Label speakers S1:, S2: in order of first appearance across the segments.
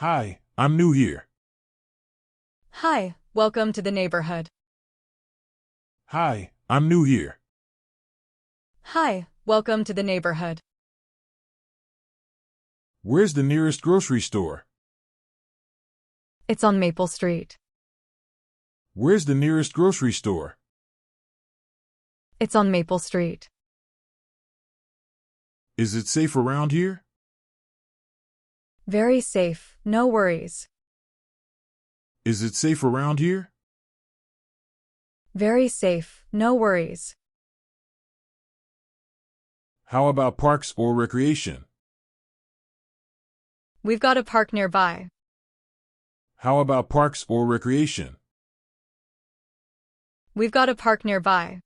S1: Hi, I'm new here.
S2: Hi, welcome to the neighborhood.
S1: Hi, I'm new here.
S2: Hi, welcome to the neighborhood.
S1: Where's the nearest grocery store?
S2: It's on Maple Street.
S1: Where's the nearest grocery store?
S2: It's on Maple Street.
S1: Is it safe around here?
S2: Very safe, no worries.
S1: Is it safe around here?
S2: Very safe, no worries.
S1: How about parks or recreation?
S2: We've got a park nearby.
S1: How about parks or recreation?
S2: We've got a park nearby.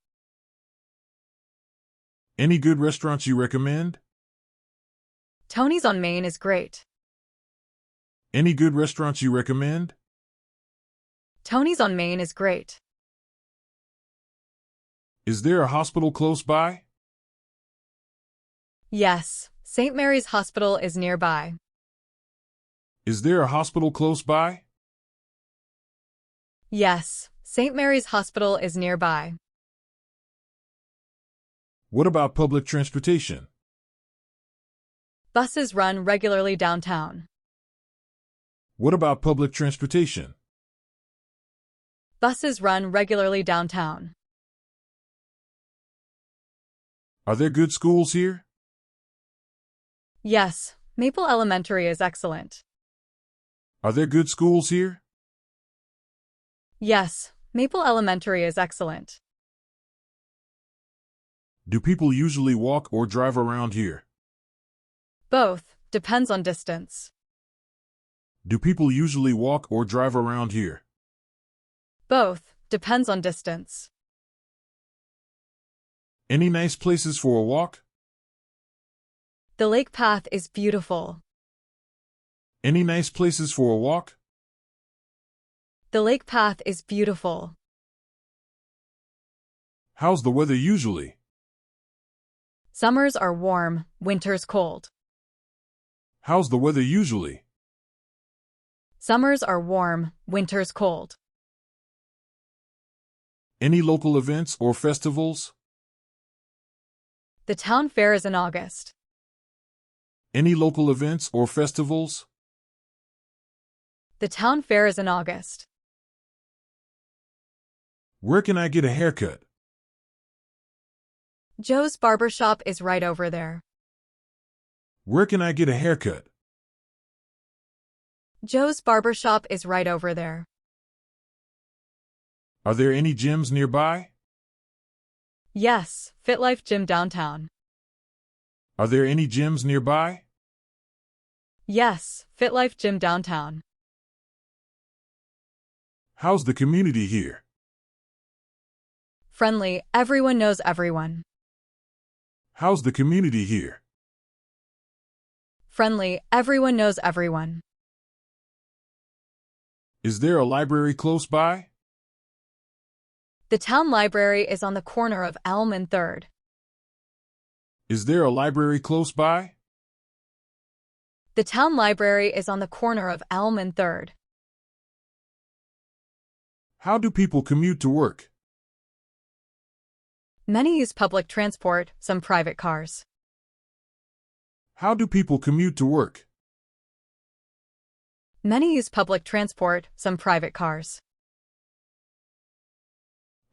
S1: Any good restaurants you recommend?
S2: Tony's on Main is great.
S1: Any good restaurants you recommend?
S2: Tony's on Main is great.
S1: Is there a hospital close by?
S2: Yes, St. Mary's Hospital is nearby.
S1: Is there a hospital close by?
S2: Yes, St. Mary's Hospital is nearby.
S1: What about public transportation?
S2: Buses run regularly downtown.
S1: What about public transportation?
S2: Buses run regularly downtown.
S1: Are there good schools here?
S2: Yes, Maple Elementary is excellent.
S1: Are there good schools here?
S2: Yes, Maple Elementary is excellent.
S1: Do people usually walk or drive around here?
S2: Both, depends on distance.
S1: Do people usually walk or drive around here?
S2: Both, depends on distance.
S1: Any nice places for a walk?
S2: The lake path is beautiful.
S1: Any nice places for a walk?
S2: The lake path is beautiful.
S1: How's the weather usually?
S2: Summers are warm, winters cold.
S1: How's the weather usually?
S2: Summers are warm, winters cold.
S1: Any local events or festivals?
S2: The town fair is in August.
S1: Any local events or festivals?
S2: The town fair is in August.
S1: Where can I get a haircut?
S2: Joe's barber shop is right over there.
S1: Where can I get a haircut?
S2: Joe's barber shop is right over there.
S1: Are there any gyms nearby?
S2: Yes, FitLife Gym downtown.
S1: Are there any gyms nearby?
S2: Yes, FitLife Gym downtown.
S1: How's the community here?
S2: Friendly, everyone knows everyone.
S1: How's the community here?
S2: Friendly, everyone knows everyone.
S1: Is there a library close by?
S2: The town library is on the corner of Elm and 3rd.
S1: Is there a library close by?
S2: The town library is on the corner of Elm and 3rd.
S1: How do people commute to work?
S2: Many use public transport, some private cars.
S1: How do people commute to work?
S2: Many use public transport, some private cars.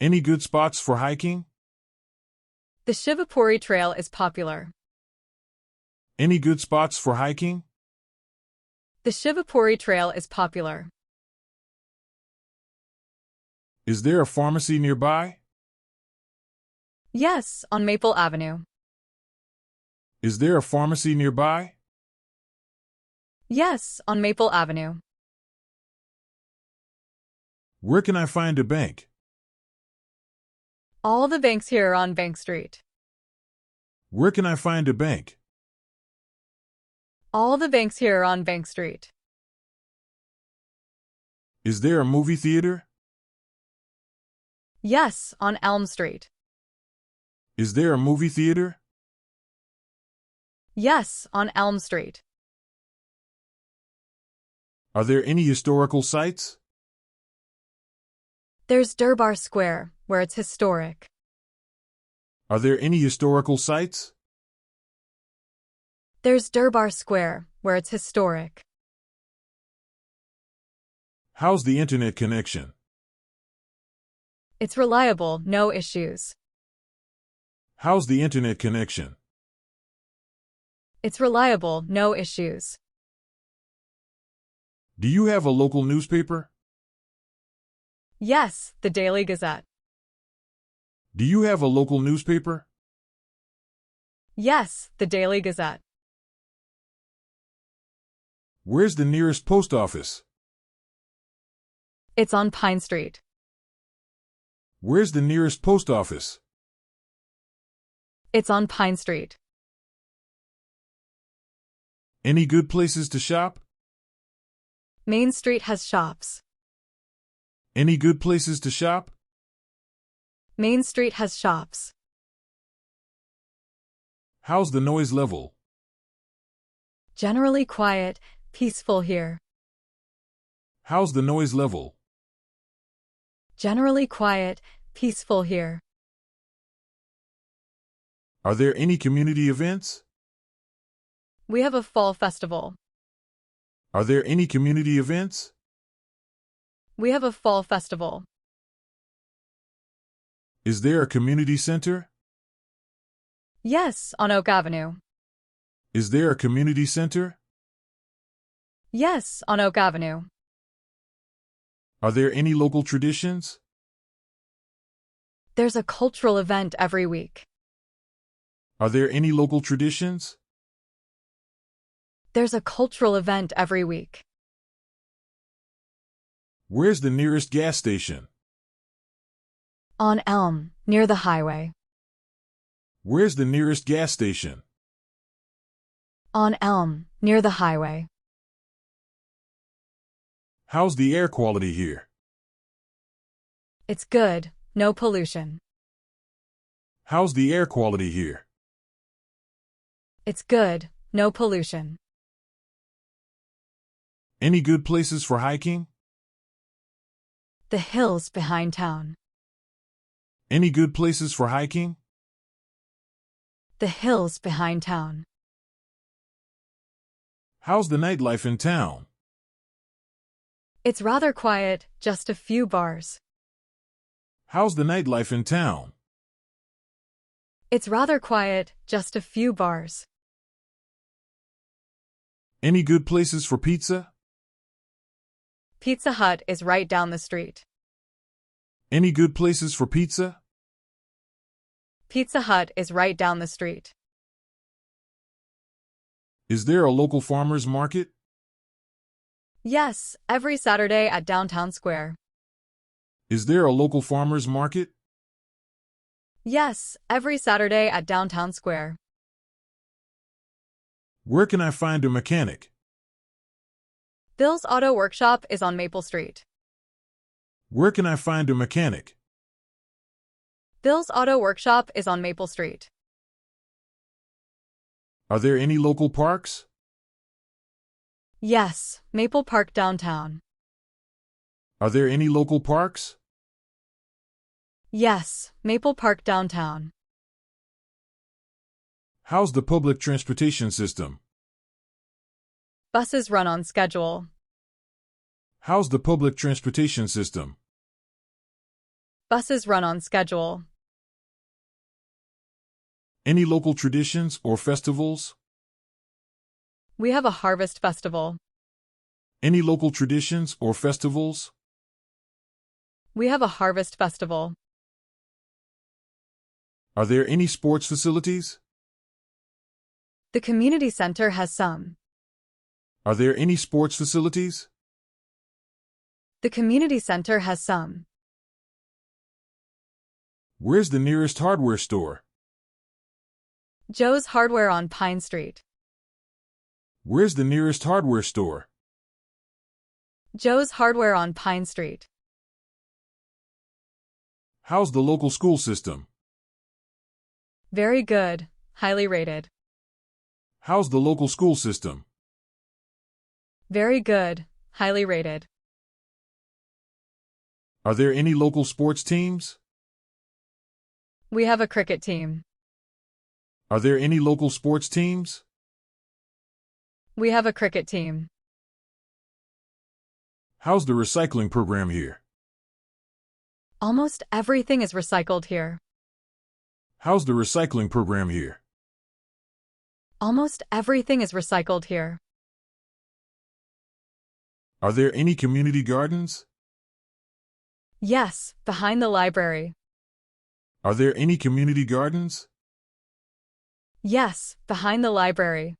S1: Any good spots for hiking?
S2: The Shivapuri Trail is popular.
S1: Any good spots for hiking?
S2: The Shivapuri Trail is popular.
S1: Is there a pharmacy nearby?
S2: Yes, on Maple Avenue.
S1: Is there a pharmacy nearby?
S2: Yes, on Maple Avenue.
S1: Where can I find a bank?
S2: All the banks here are on Bank Street.
S1: Where can I find a bank?
S2: All the banks here are on Bank Street.
S1: Is there a movie theater?
S2: Yes, on Elm Street.
S1: Is there a movie theater?
S2: Yes, on Elm Street.
S1: Are there any historical sites?
S2: There's Durbar Square, where it's historic.
S1: Are there any historical sites?
S2: There's Durbar Square, where it's historic.
S1: How's the internet connection?
S2: It's reliable, no issues.
S1: How's the internet connection?
S2: It's reliable, no issues.
S1: Do you have a local newspaper?
S2: Yes, the Daily Gazette.
S1: Do you have a local newspaper?
S2: Yes, the Daily Gazette.
S1: Where's the nearest post office?
S2: It's on Pine Street.
S1: Where's the nearest post office?
S2: It's on Pine Street.
S1: Any good places to shop?
S2: Main Street has shops.
S1: Any good places to shop?
S2: Main Street has shops.
S1: How's the noise level?
S2: Generally quiet, peaceful here.
S1: How's the noise level?
S2: Generally quiet, peaceful here.
S1: Are there any community events?
S2: We have a fall festival.
S1: Are there any community events?
S2: We have a fall festival.
S1: Is there a community center?
S2: Yes, on Oak Avenue.
S1: Is there a community center?
S2: Yes, on Oak Avenue.
S1: Are there any local traditions?
S2: There's a cultural event every week.
S1: Are there any local traditions?
S2: There's a cultural event every week.
S1: Where's the nearest gas station?
S2: On Elm, near the highway.
S1: Where's the nearest gas station?
S2: On Elm, near the highway.
S1: How's the air quality here?
S2: It's good, no pollution.
S1: How's the air quality here?
S2: It's good, no pollution.
S1: Any good places for hiking?
S2: The hills behind town.
S1: Any good places for hiking?
S2: The hills behind town.
S1: How's the nightlife in town?
S2: It's rather quiet, just a few bars.
S1: How's the nightlife in town?
S2: It's rather quiet, just a few bars.
S1: Any good places for pizza?
S2: Pizza Hut is right down the street.
S1: Any good places for pizza?
S2: Pizza Hut is right down the street.
S1: Is there a local farmer's market?
S2: Yes, every Saturday at Downtown Square.
S1: Is there a local farmer's market?
S2: Yes, every Saturday at Downtown Square.
S1: Where can I find a mechanic?
S2: Bill's Auto Workshop is on Maple Street.
S1: Where can I find a mechanic?
S2: Bill's Auto Workshop is on Maple Street.
S1: Are there any local parks?
S2: Yes, Maple Park downtown.
S1: Are there any local parks?
S2: Yes, Maple Park downtown.
S1: How's the public transportation system?
S2: Buses run on schedule.
S1: How's the public transportation system?
S2: Buses run on schedule.
S1: Any local traditions or festivals?
S2: We have a harvest festival.
S1: Any local traditions or festivals?
S2: We have a harvest festival.
S1: Are there any sports facilities?
S2: The community center has some.
S1: Are there any sports facilities?
S2: The community center has some.
S1: Where's the nearest hardware store?
S2: Joe's Hardware on Pine Street.
S1: Where's the nearest hardware store?
S2: Joe's Hardware on Pine Street.
S1: How's the local school system?
S2: Very good, highly rated.
S1: How's the local school system?
S2: Very good, highly rated.
S1: Are there any local sports teams?
S2: We have a cricket team.
S1: Are there any local sports teams?
S2: We have a cricket team.
S1: How's the recycling program here?
S2: Almost everything is recycled here.
S1: How's the recycling program here?
S2: Almost everything is recycled here.
S1: Are there any community gardens?
S2: Yes, behind the library.
S1: Are there any community gardens?
S2: Yes, behind the library.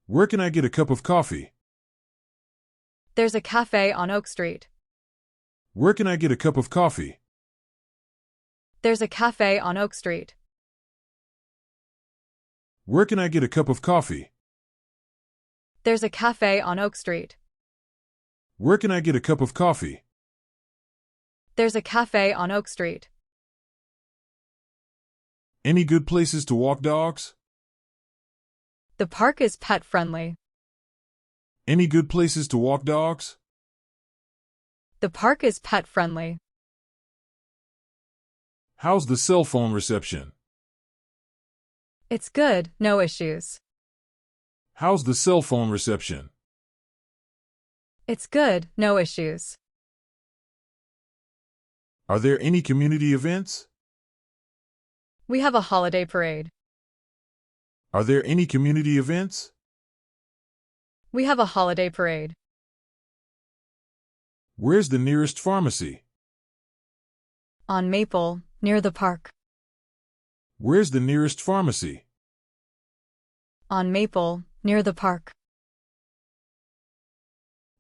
S1: Where can I get a cup of coffee?
S2: There's a cafe on Oak Street.
S1: Where can I get a cup of coffee?
S2: There's a cafe on Oak Street.
S1: Where can I get a cup of coffee?
S2: There's a cafe on Oak Street.
S1: Where can I get a cup of coffee?
S2: There's a cafe on Oak Street.
S1: Any good places to walk dogs?
S2: The park is pet-friendly.
S1: Any good places to walk dogs?
S2: The park is pet-friendly.
S1: How's the cell phone reception?
S2: It's good, no issues.
S1: How's the cell phone reception?
S2: It's good, no issues.
S1: Are there any community events?
S2: We have a holiday parade.
S1: Are there any community events?
S2: We have a holiday parade.
S1: Where's the nearest pharmacy?
S2: On Maple, near the park.
S1: Where's the nearest pharmacy?
S2: On Maple, near the park.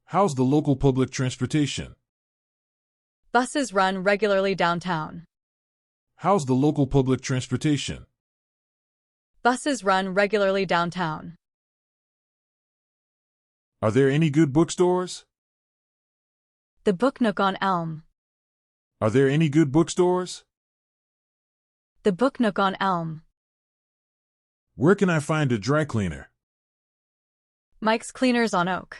S1: How's the local public transportation?
S2: Buses run regularly downtown.
S1: How's the local public transportation?
S2: Buses run regularly downtown.
S1: Are there any good bookstores?
S2: The Book Nook on Elm.
S1: Are there any good bookstores?
S2: The Book Nook on Elm.
S1: Where can I find a dry cleaner?
S2: Mike's Cleaners on Oak.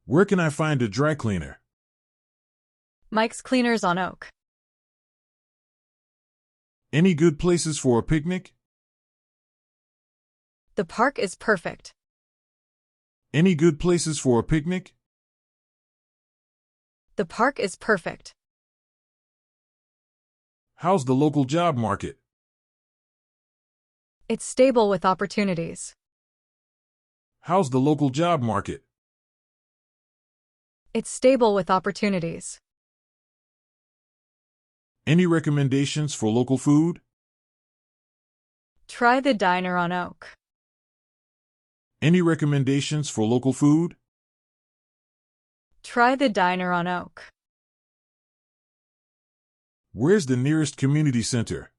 S1: Where can I find a dry cleaner?
S2: Mike's Cleaners on Oak.
S1: Any good places for a picnic?
S2: The park is perfect.
S1: Any good places for a picnic?
S2: The park is perfect.
S1: How's the local job market?
S2: It's stable with opportunities.
S1: How's the local job market?
S2: It's stable with opportunities.
S1: Any recommendations for local food?
S2: Try the Diner on Oak.
S1: Any recommendations for local food?
S2: Try the Diner on Oak.
S1: Where's the nearest community center?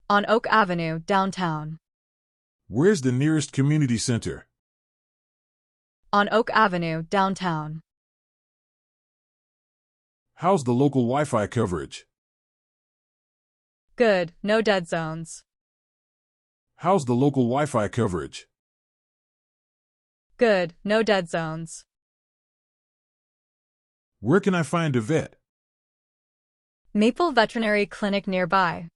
S2: On Oak Avenue, downtown.
S1: Where's the nearest community center?
S2: On Oak Avenue, downtown.
S1: How's the local Wi-Fi coverage?
S2: Good, no dead zones.
S1: How's the local Wi-Fi coverage?
S2: Good, no dead zones.
S1: Where can I find a vet?
S2: Maple Veterinary Clinic nearby.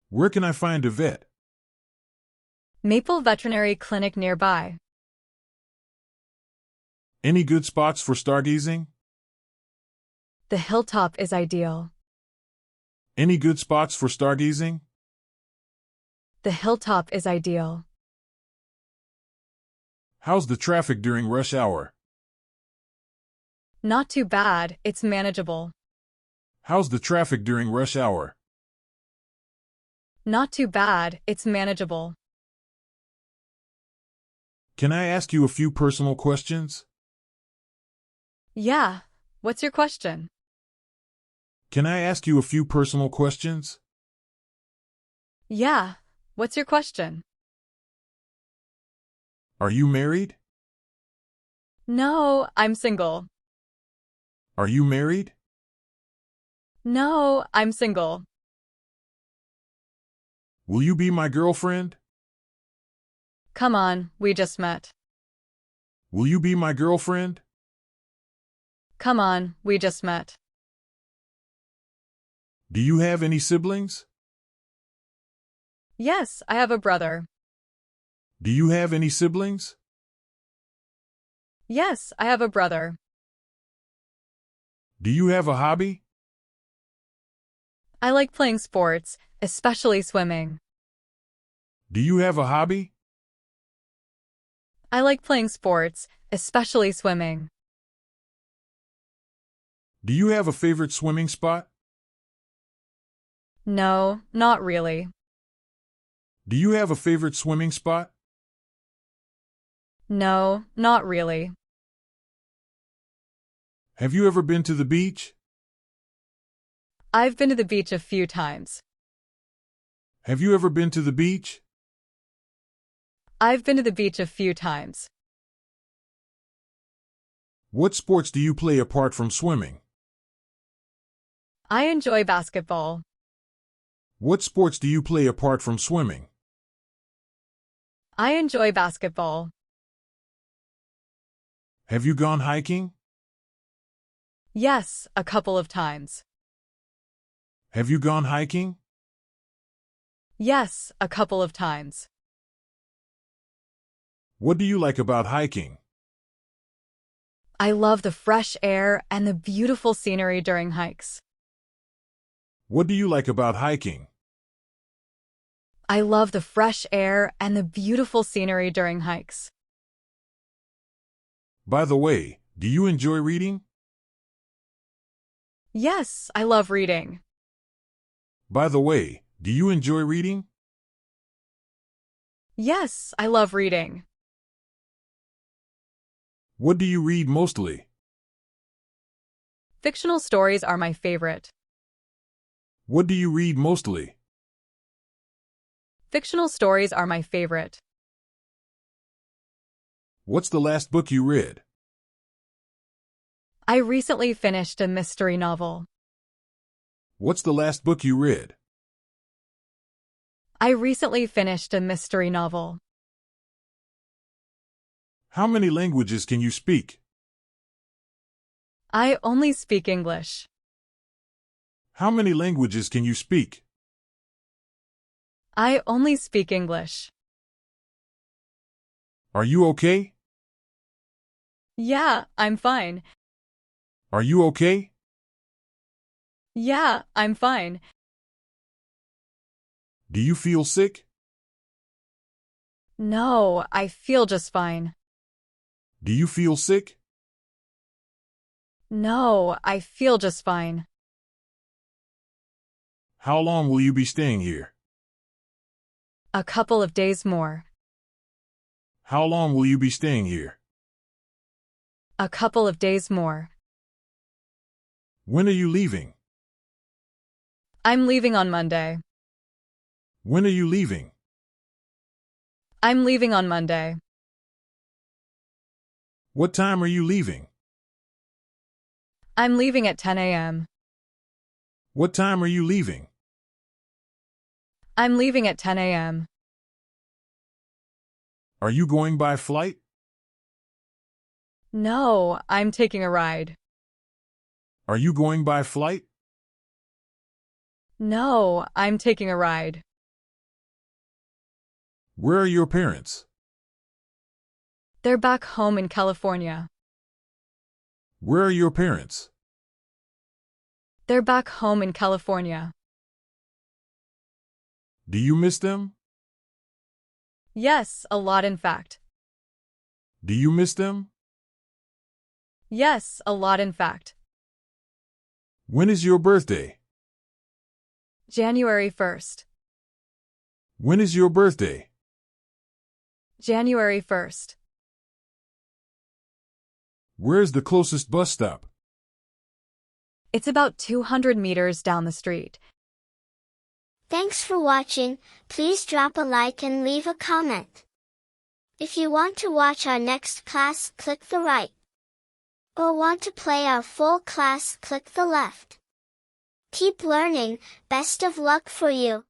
S1: Where can I find a vet?
S2: Maple Veterinary Clinic nearby.
S1: Any good spots for stargazing?
S2: The hilltop is ideal.
S1: Any good spots for stargazing?
S2: The hilltop is ideal.
S1: How's the traffic during rush hour?
S2: Not too bad, it's manageable.
S1: How's the traffic during rush hour?
S2: Not too bad, it's manageable.
S1: Can I ask you a few personal questions?
S2: Yeah, what's your question?
S1: Can I ask you a few personal questions?
S2: Yeah, what's your question?
S1: Are you married?
S2: No, I'm single.
S1: Are you married?
S2: No, I'm single.
S1: Will you be my girlfriend?
S2: Come on, we just met.
S1: Will you be my girlfriend?
S2: Come on, we just met.
S1: Do you have any siblings?
S2: Yes, I have a brother.
S1: Do you have any siblings?
S2: Yes, I have a brother.
S1: Do you have a hobby?
S2: I like playing sports, especially swimming.
S1: Do you have a hobby?
S2: I like playing sports, especially swimming.
S1: Do you have a favorite swimming spot?
S2: No, not really.
S1: Do you have a favorite swimming spot?
S2: No, not really.
S1: Have you ever been to the beach?
S2: I've been to the beach a few times.
S1: Have you ever been to the beach?
S2: I've been to the beach a few times.
S1: What sports do you play apart from swimming?
S2: I enjoy basketball.
S1: What sports do you play apart from swimming?
S2: I enjoy basketball.
S1: Have you gone hiking?
S2: Yes, a couple of times.
S1: Have you gone hiking?
S2: Yes, a couple of times.
S1: What do you like about hiking?
S2: I love the fresh air and the beautiful scenery during hikes.
S1: What do you like about hiking?
S2: I love the fresh air and the beautiful scenery during hikes.
S1: By the way, do you enjoy reading?
S2: Yes, I love reading.
S1: By the way, do you enjoy reading?
S2: Yes, I love reading.
S1: What do you read mostly?
S2: Fictional stories are my favorite.
S1: What do you read mostly?
S2: Fictional stories are my favorite.
S1: What's the last book you read?
S2: I recently finished a mystery novel.
S1: What's the last book you read?
S2: I recently finished a mystery novel.
S1: How many languages can you speak?
S2: I only speak English.
S1: How many languages can you speak?
S2: I only speak English.
S1: Are you okay?
S2: Yeah, I'm fine.
S1: Are you okay?
S2: Yeah, I'm fine.
S1: Do you feel sick?
S2: No, I feel just fine.
S1: Do you feel sick?
S2: No, I feel just fine.
S1: How long will you be staying here?
S2: A couple of days more.
S1: How long will you be staying here?
S2: A couple of days more.
S1: When are you leaving?
S2: I'm leaving on Monday.
S1: When are you leaving?
S2: I'm leaving on Monday.
S1: What time are you leaving?
S2: I'm leaving at 10 a.m.
S1: What time are you leaving?
S2: I'm leaving at 10 a.m.
S1: Are you going by flight?
S2: No, I'm taking a ride.
S1: Are you going by flight?
S2: No, I'm taking a ride.
S1: Where are your parents?
S2: They're back home in California.
S1: Where are your parents?
S2: They're back home in California.
S1: Do you miss them?
S2: Yes, a lot in fact.
S1: Do you miss them?
S2: Yes, a lot in fact.
S1: When is your birthday?
S2: January 1st.
S1: When is your birthday?
S2: January 1st.
S1: Where's the closest bus stop?
S2: It's about 200 meters down the street.
S3: Thanks for watching. Please drop a like and leave a comment. If you want to watch our next class, click the right. Or want to play our full class, click the left. Keep learning. Best of luck for you.